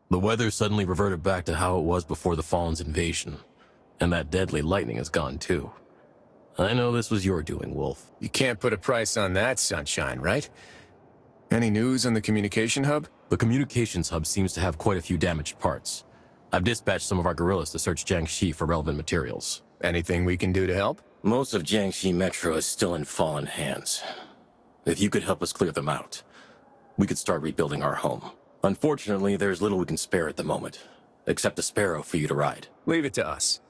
The weather suddenly reverted back to how it was before the Fallen's invasion, and that deadly lightning is gone too. I know this was your doing, Wolf. You can't put a price on that, Sunshine, right? Any news on the communication hub? The communications hub seems to have quite a few damaged parts. I've dispatched some of our guerrillas to search Jiangxi for relevant materials. Anything we can do to help? Most of Jiangxi Metro is still in Fallen hands. If you could help us clear them out, we could start rebuilding our home. Unfortunately, there's little we can spare at the moment, except a sparrow for you to ride. Leave it to us.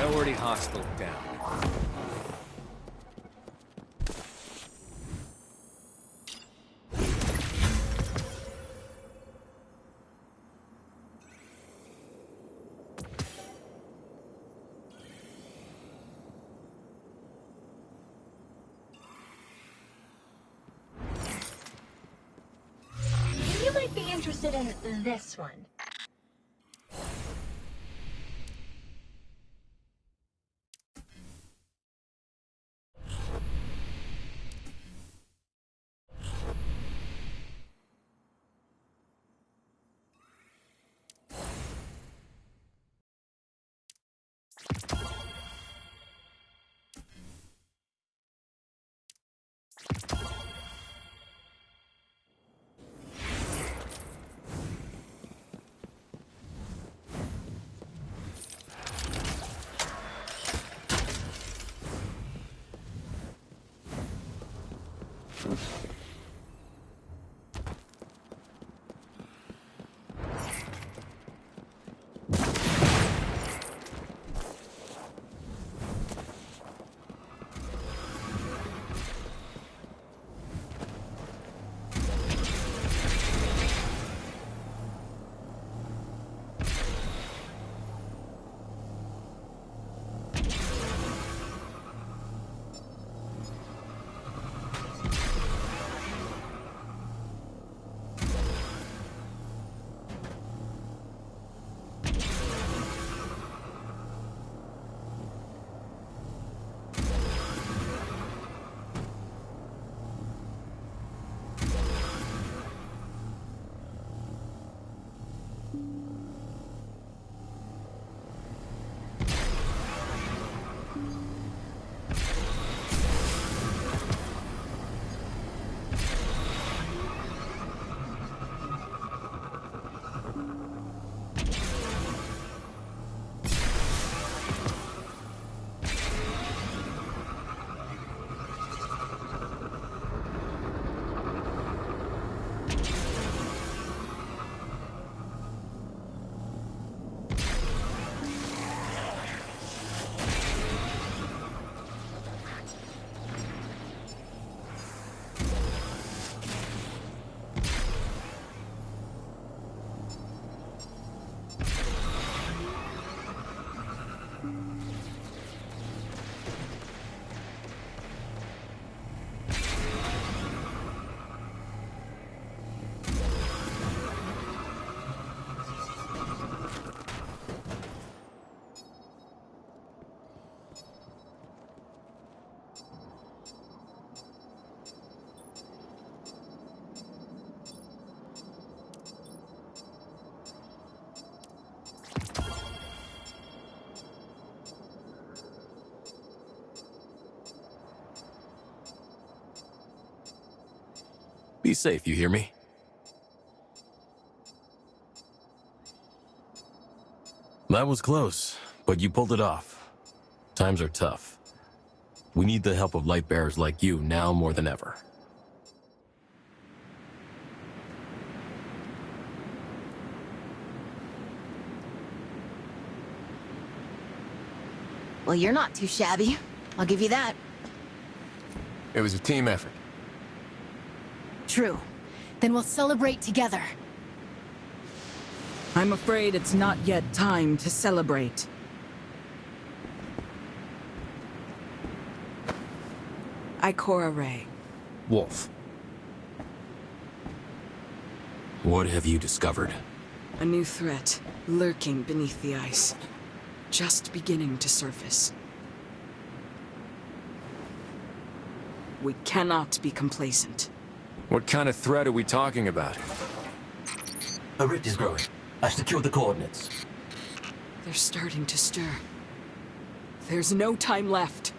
Priority hostile down. You might be interested in this one. Be safe, you hear me? That was close, but you pulled it off. Times are tough. We need the help of light bearers like you now more than ever. Well, you're not too shabby. I'll give you that. It was a team effort. True. Then we'll celebrate together. I'm afraid it's not yet time to celebrate. Ikora Ray. Wolf. What have you discovered? A new threat, lurking beneath the ice. Just beginning to surface. We cannot be complacent. What kind of threat are we talking about? A rift is growing. I've secured the coordinates. They're starting to stir. There's no time left.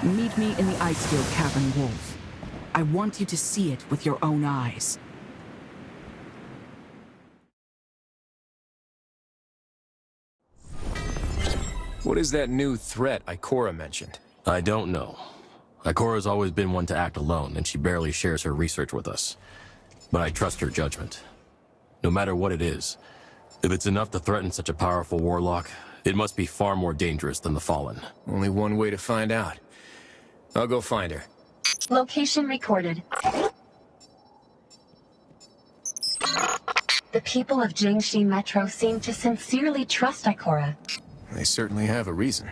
Meet me in the Icefield Cavern, Wolf. I want you to see it with your own eyes. What is that new threat Ikora mentioned? I don't know. Ikora's always been one to act alone, and she barely shares her research with us. But I trust her judgment. No matter what it is, if it's enough to threaten such a powerful warlock, It must be far more dangerous than the Fallen. Only one way to find out. I'll go find her. Location recorded. The people of Jingxi Metro seem to sincerely trust Ikora. They certainly have a reason.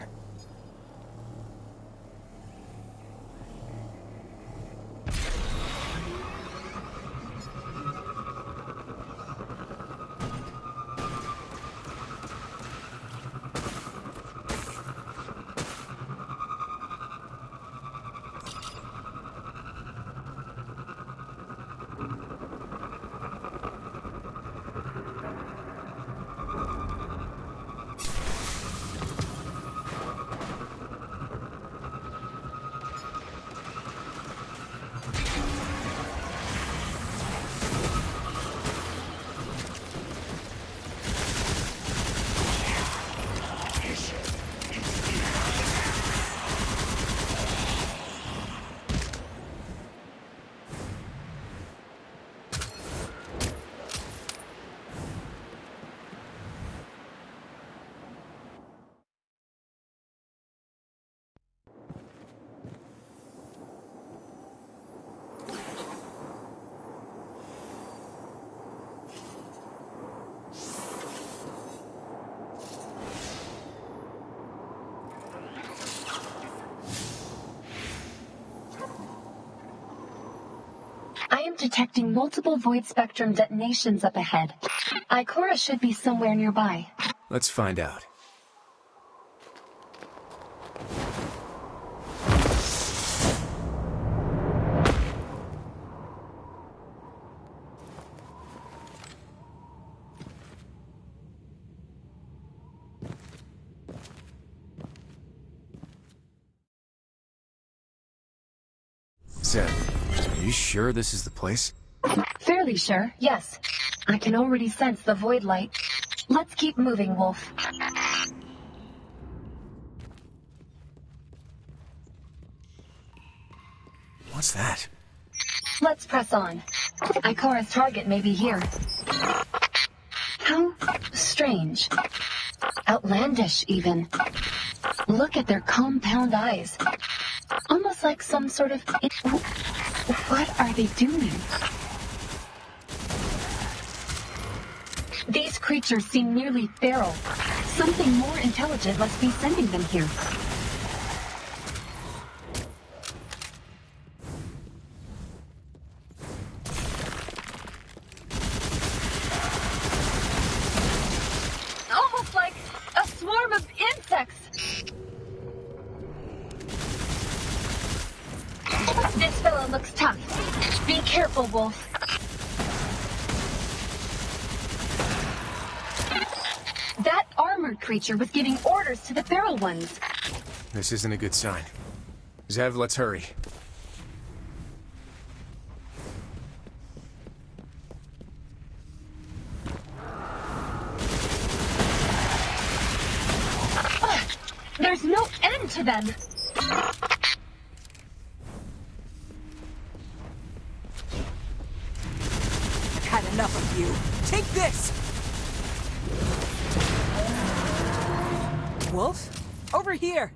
I am detecting multiple void spectrum detonations up ahead. Ikora should be somewhere nearby. Let's find out. Zed, are you sure this is the place? Fairly sure, yes. I can already sense the void light. Let's keep moving, Wolf. What's that? Let's press on. Ikora's target may be here. How strange. Outlandish, even. Look at their compound eyes. Almost like some sort of... What are they doing? These creatures seem nearly feral. Something more intelligent must be sending them here. Almost like a swarm of insects. This fellow looks tough. Be careful, Wolf. That armored creature was giving orders to the feral ones. This isn't a good sign. Zev, let's hurry. There's no end to them. I've had enough of you. Take this! Wolf? Over here!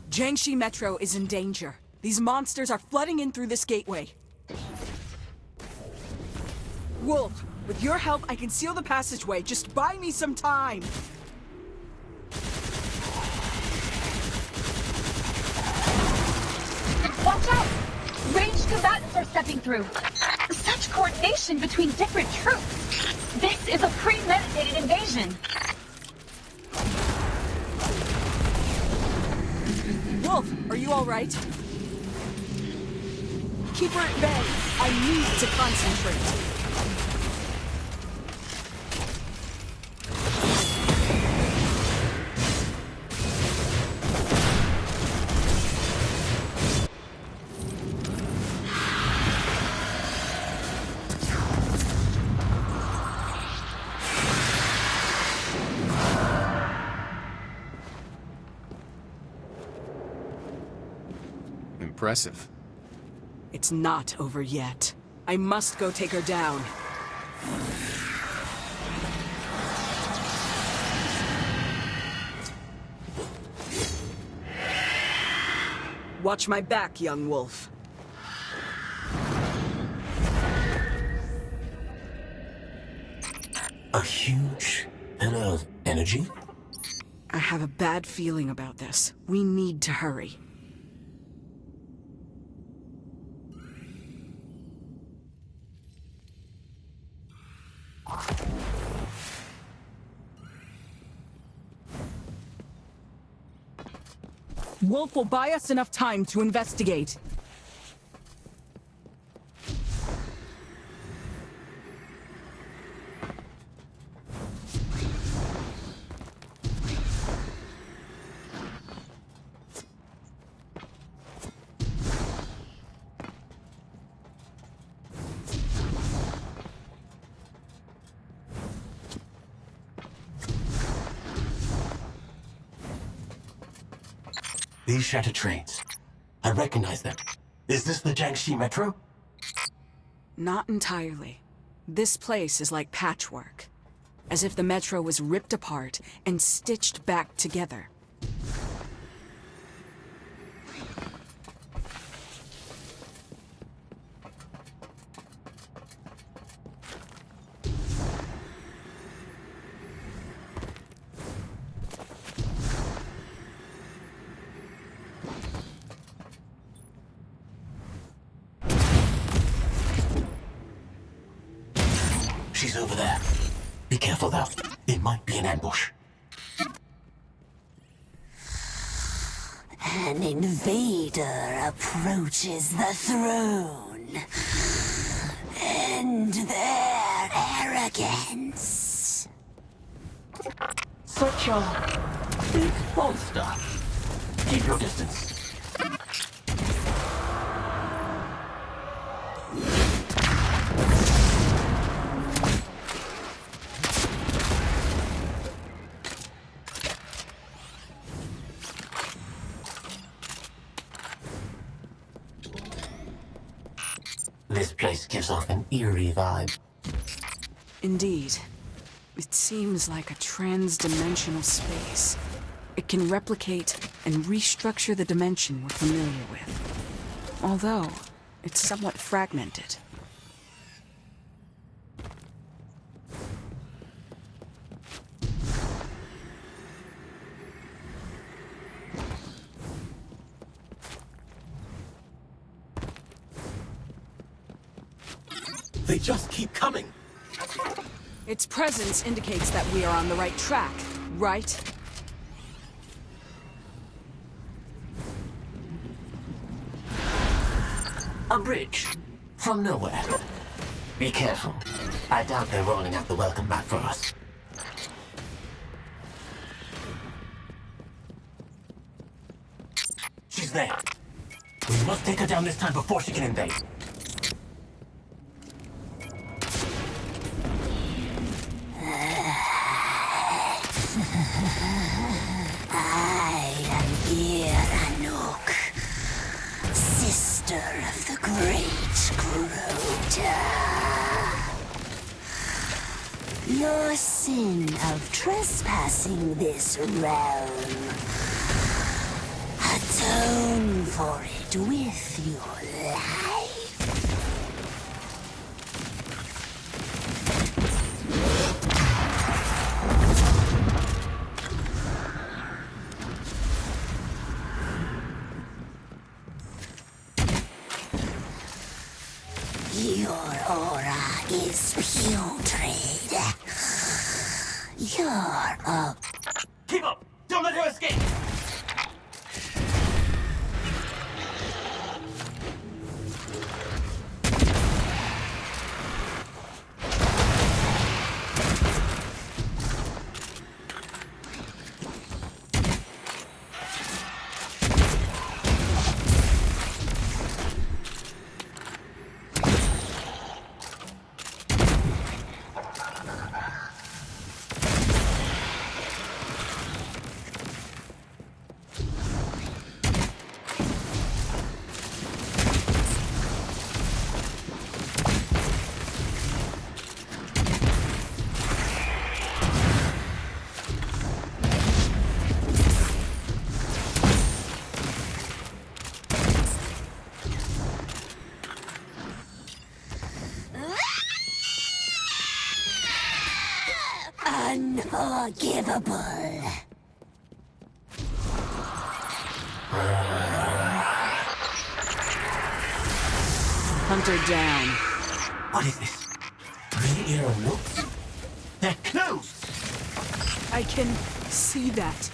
Jingxi Metro is in danger. These monsters are flooding in through this gateway. Wolf, with your help, I can seal the passageway. Just buy me some time! Watch out! Ranged combatants are stepping through. Such coordination between different troops. This is a premeditated invasion. Wolf, are you alright? Keep her at bay. I need to concentrate. Impressive. It's not over yet. I must go take her down. Watch my back, young wolf. A huge pillar of energy? I have a bad feeling about this. We need to hurry. Wolf will buy us enough time to investigate. These shattered trains. I recognize them. Is this the Jiangxi Metro? Not entirely. This place is like patchwork. As if the metro was ripped apart and stitched back together. She's over there. Be careful though. It might be an ambush. An invader approaches the throne. End their arrogance. Such a big monster. Keep your distance. This place gives off an eerie vibe. Indeed. It seems like a trans-dimensional space. It can replicate and restructure the dimension we're familiar with. Although, it's somewhat fragmented. They just keep coming. Its presence indicates that we are on the right track, right? A bridge. From nowhere. Be careful. I doubt they're rolling out the welcome mat for us. She's there. We must take her down this time before she can invade. I am Anuk, sister of the great Crota. Your sin of trespassing this realm. Atone for it with your life. Your aura is putrid. You're a... Keep up! Don't let her escape! Unforgivable. Hunter down. What is this? 3 euro notes? They're closed! I can see that.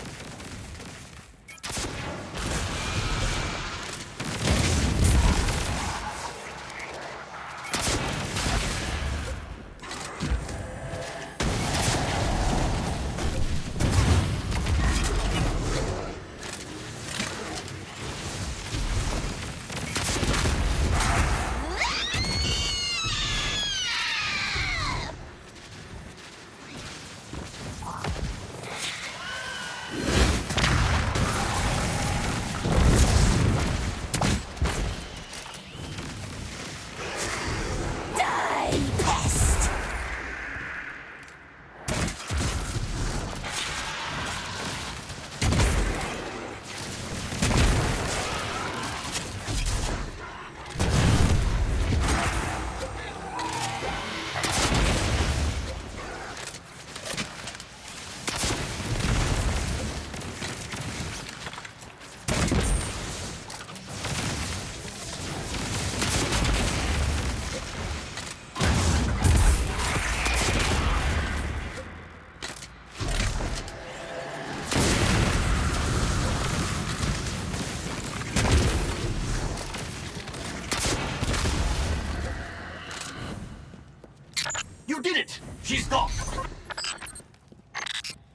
You did it! She's gone!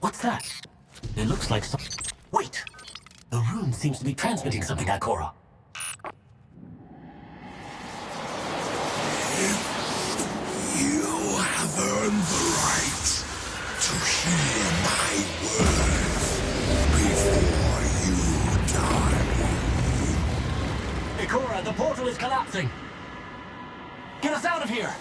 What's that? It looks like some... Wait! The room seems to be transmitting something, Ikora. You have earned the right to hear my words before you die. Ikora, the portal is collapsing! Get us out of here!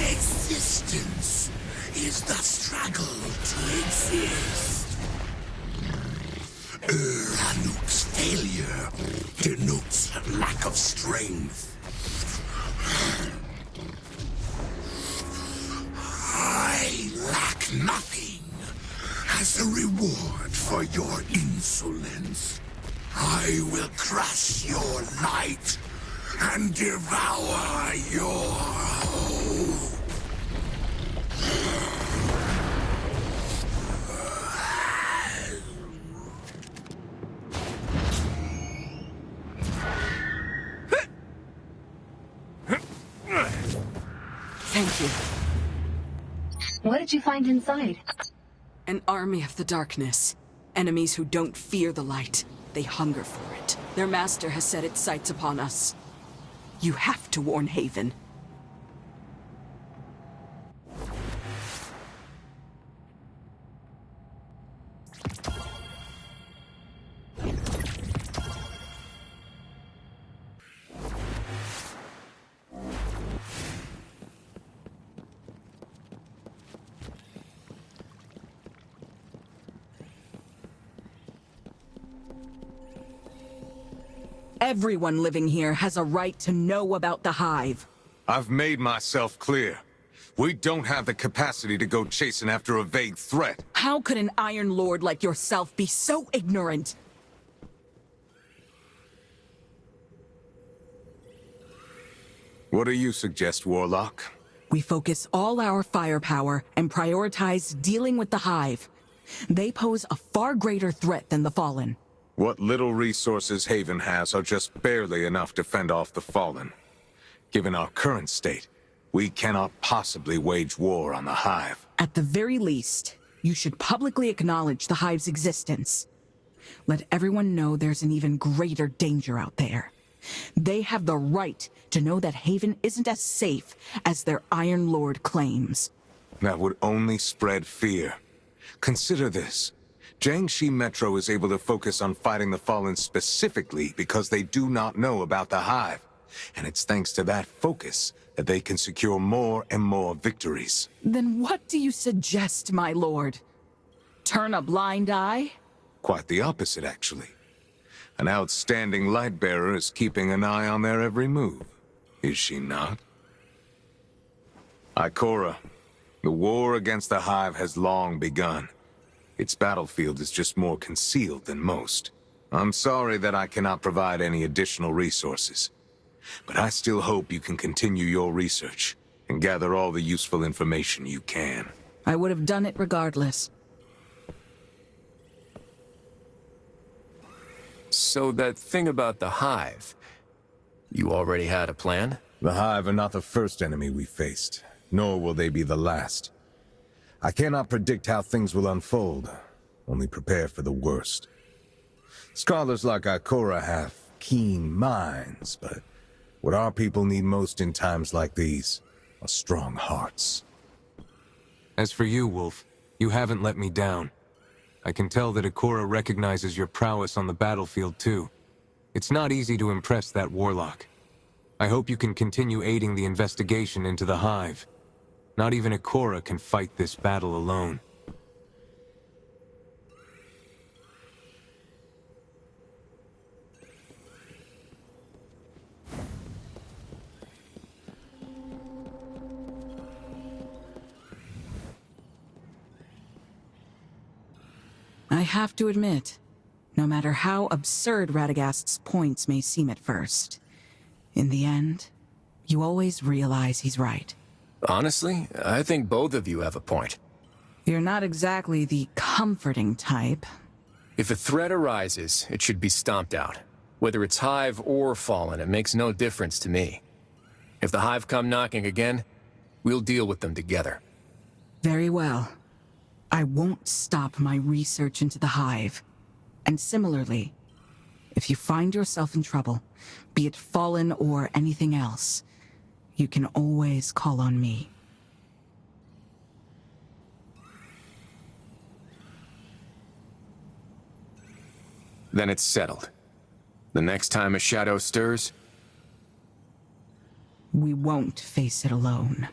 Existence is the struggle to exist. Ranuk's failure denotes lack of strength. I lack nothing. As a reward for your insolence, I will crush your light and devour your hope. Thank you. What did you find inside? An army of the darkness. Enemies who don't fear the light. They hunger for it. Their master has set its sights upon us. You have to warn Haven. Everyone living here has a right to know about the Hive. I've made myself clear. We don't have the capacity to go chasing after a vague threat. How could an Iron Lord like yourself be so ignorant? What do you suggest, Warlock? We focus all our firepower and prioritize dealing with the Hive. They pose a far greater threat than the Fallen. What little resources Haven has are just barely enough to fend off the Fallen. Given our current state, we cannot possibly wage war on the Hive. At the very least, you should publicly acknowledge the Hive's existence. Let everyone know there's an even greater danger out there. They have the right to know that Haven isn't as safe as their Iron Lord claims. That would only spread fear. Consider this. Jiangxi Metro is able to focus on fighting the Fallen specifically because they do not know about the Hive. And it's thanks to that focus that they can secure more and more victories. Then what do you suggest, my lord? Turn a blind eye? Quite the opposite, actually. An outstanding light bearer is keeping an eye on their every move, is she not? Ikora, the war against the Hive has long begun. Its battlefield is just more concealed than most. I'm sorry that I cannot provide any additional resources, but I still hope you can continue your research and gather all the useful information you can. I would have done it regardless. So that thing about the Hive, you already had a plan? The Hive are not the first enemy we faced, nor will they be the last. I cannot predict how things will unfold, only prepare for the worst. Scholars like Ikora have keen minds, but what our people need most in times like these are strong hearts. As for you, Wolf, you haven't let me down. I can tell that Ikora recognizes your prowess on the battlefield, too. It's not easy to impress that warlock. I hope you can continue aiding the investigation into the Hive. Not even Ikora can fight this battle alone. I have to admit, no matter how absurd Radagast's points may seem at first, in the end, you always realize he's right. Honestly, I think both of you have a point. You're not exactly the comforting type. If a threat arises, it should be stomped out. Whether it's Hive or Fallen, it makes no difference to me. If the Hive come knocking again, we'll deal with them together. Very well. I won't stop my research into the Hive. And similarly, if you find yourself in trouble, be it Fallen or anything else, you can always call on me. Then it's settled. The next time a shadow stirs, We won't face it alone.